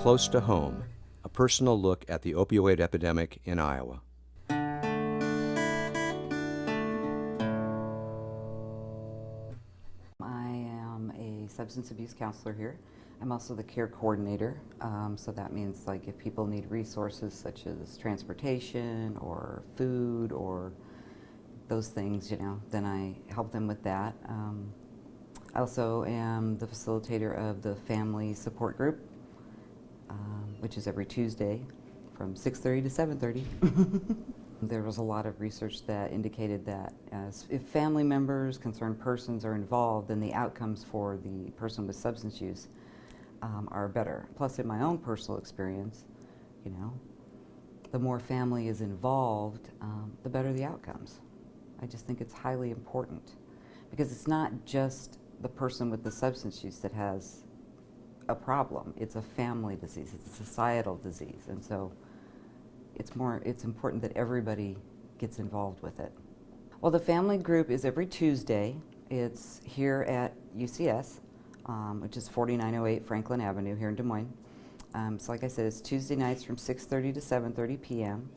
Close to Home, a personal look at the opioid epidemic in Iowa. I am a substance abuse counselor here. I'm also the care coordinator, so that means like if people need resources such as transportation or food or those things, then I help them with that. I also am the facilitator of the family support group, which is every Tuesday from 6:30 to 7:30. There was a lot of research that indicated that if family members, concerned persons are involved, then the outcomes for the person with substance use are better. Plus, in my own personal experience, the more family is involved, the better the outcomes. I just think it's highly important because it's not just the person with the substance use that has a problem. It's a family disease. It's a societal disease. And so it's important that everybody gets involved with it. Well, the family group is every Tuesday. It's here at UCS, which is 4908 Franklin Avenue here in Des Moines. So like I said, it's Tuesday nights from 6:30 to 7:30 p.m.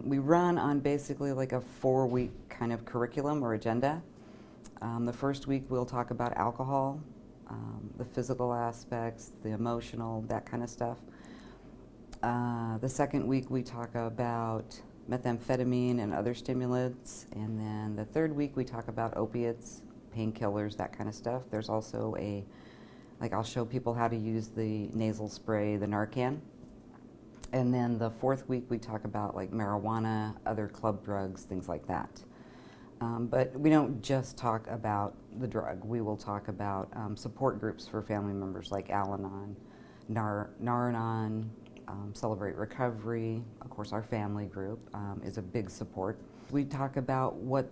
We run on basically like a 4-week kind of curriculum or agenda. The first week we'll talk about alcohol, the physical aspects, the emotional, that kind of stuff. The second week we talk about methamphetamine and other stimulants, and then the third week we talk about opiates, painkillers, that kind of stuff. There's also I'll show people how to use the nasal spray, the Narcan. And then the fourth week we talk about like marijuana, other club drugs, things like that. But we don't just talk about the drug. We will talk about support groups for family members like Al-Anon, Nar-Anon, Celebrate Recovery. Of course, our family group is a big support. We talk about what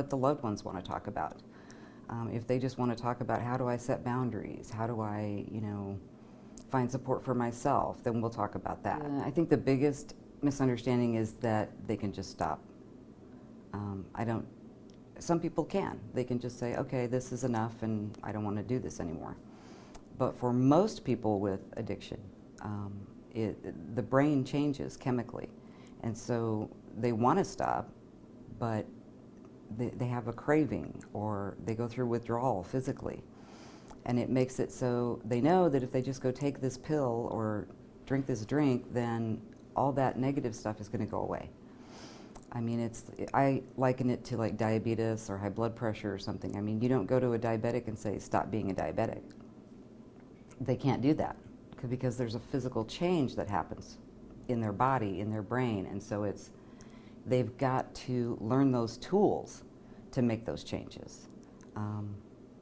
the loved ones want to talk about. If they just want to talk about how do I set boundaries, how do I, find support for myself, then we'll talk about that. I think the biggest misunderstanding is that they can just stop. Some people can. They can just say, okay, this is enough and I don't want to do this anymore. But for most people with addiction, the brain changes chemically. And so they want to stop, but they have a craving or they go through withdrawal physically. And it makes it so they know that if they just go take this pill or drink this drink, then all that negative stuff is going to go away. I mean, I liken it to like diabetes or high blood pressure or something. I mean, you don't go to a diabetic and say, stop being a diabetic. They can't do that because there's a physical change that happens in their body, in their brain. And so they've got to learn those tools to make those changes.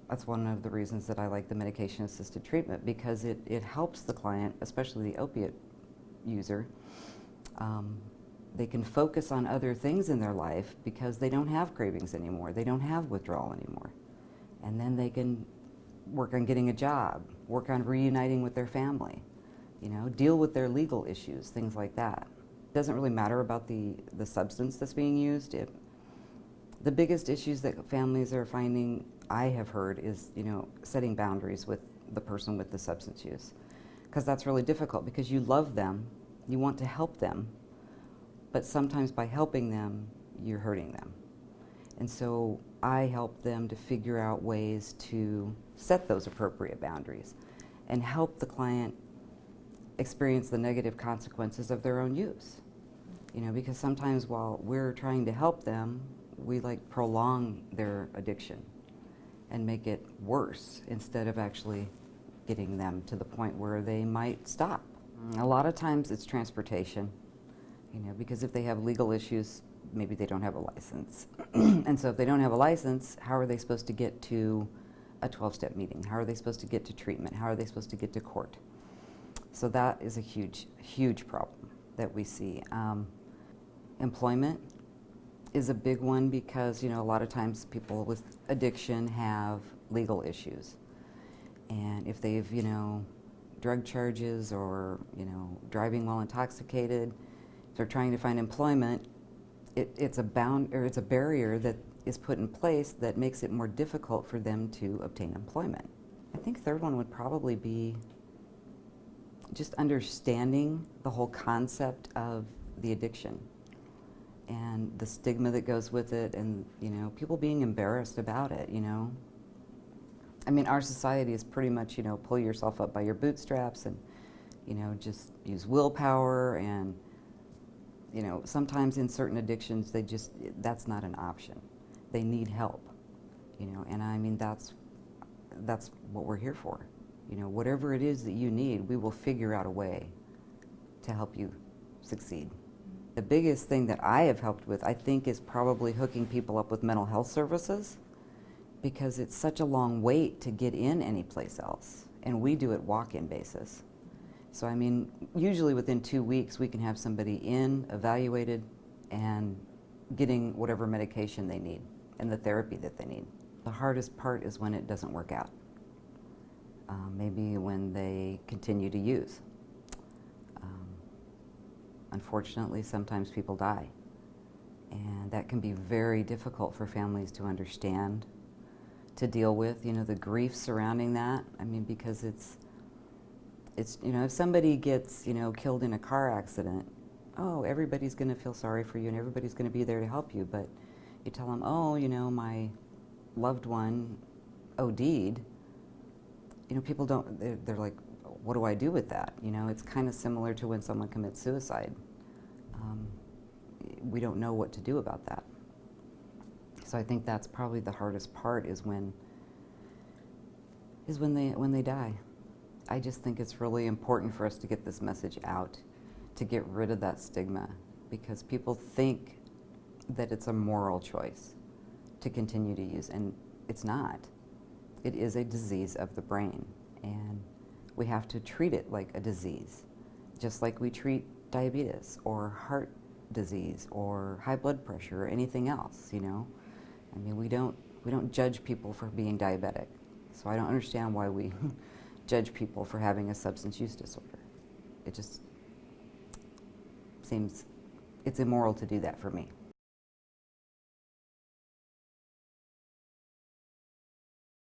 That's one of the reasons that I like the medication-assisted treatment, because it helps the client, especially the opiate user. They can focus on other things in their life because they don't have cravings anymore. They don't have withdrawal anymore. And then they can work on getting a job, work on reuniting with their family, deal with their legal issues, things like that. It doesn't really matter about the substance that's being used. The biggest issues that families are finding, I have heard, is setting boundaries with the person with the substance use, because that's really difficult because you love them, you want to help them, but sometimes by helping them, you're hurting them. And so I help them to figure out ways to set those appropriate boundaries and help the client experience the negative consequences of their own use. Because sometimes while we're trying to help them, we prolong their addiction and make it worse instead of actually getting them to the point where they might stop. A lot of times it's transportation, because if they have legal issues, maybe they don't have a license. And so if they don't have a license, how are they supposed to get to a 12-step meeting? How are they supposed to get to treatment? How are they supposed to get to court? So that is a huge, huge problem that we see. Employment is a big one because, a lot of times people with addiction have legal issues. And if they've, drug charges or, driving while intoxicated, if they're trying to find employment, it's a barrier that is put in place that makes it more difficult for them to obtain employment. I think third one would probably be just understanding the whole concept of the addiction and the stigma that goes with it, and people being embarrassed about it. I mean, our society is pretty much pull yourself up by your bootstraps and just use willpower, and sometimes in certain addictions that's not an option. They need help, and I mean that's what we're here for. Whatever it is that you need, we will figure out a way to help you succeed. The biggest thing that I have helped with, I think, is probably hooking people up with mental health services, because it's such a long wait to get in any place else, and we do it walk-in basis. So I mean, usually within 2 weeks we can have somebody in, evaluated, and getting whatever medication they need and the therapy that they need. The hardest part is when it doesn't work out. Maybe when they continue to use. Unfortunately, sometimes people die, and that can be very difficult for families to understand, to deal with. The grief surrounding that. I mean, because it's if somebody gets killed in a car accident, everybody's going to feel sorry for you and everybody's going to be there to help you. But you tell them, my loved one OD'd. People don't. They're like, what do I do with that? It's kind of similar to when someone commits suicide. We don't know what to do about that. So I think that's probably the hardest part, is when they die. I just think it's really important for us to get this message out, to get rid of that stigma, because people think that it's a moral choice to continue to use, and it's not. It is a disease of the brain, and we have to treat it like a disease, just like we treat diabetes or heart disease or high blood pressure or anything else. I mean, we don't judge people for being diabetic, so I don't understand why we judge people for having a substance use disorder. It just seems it's immoral to do that for me.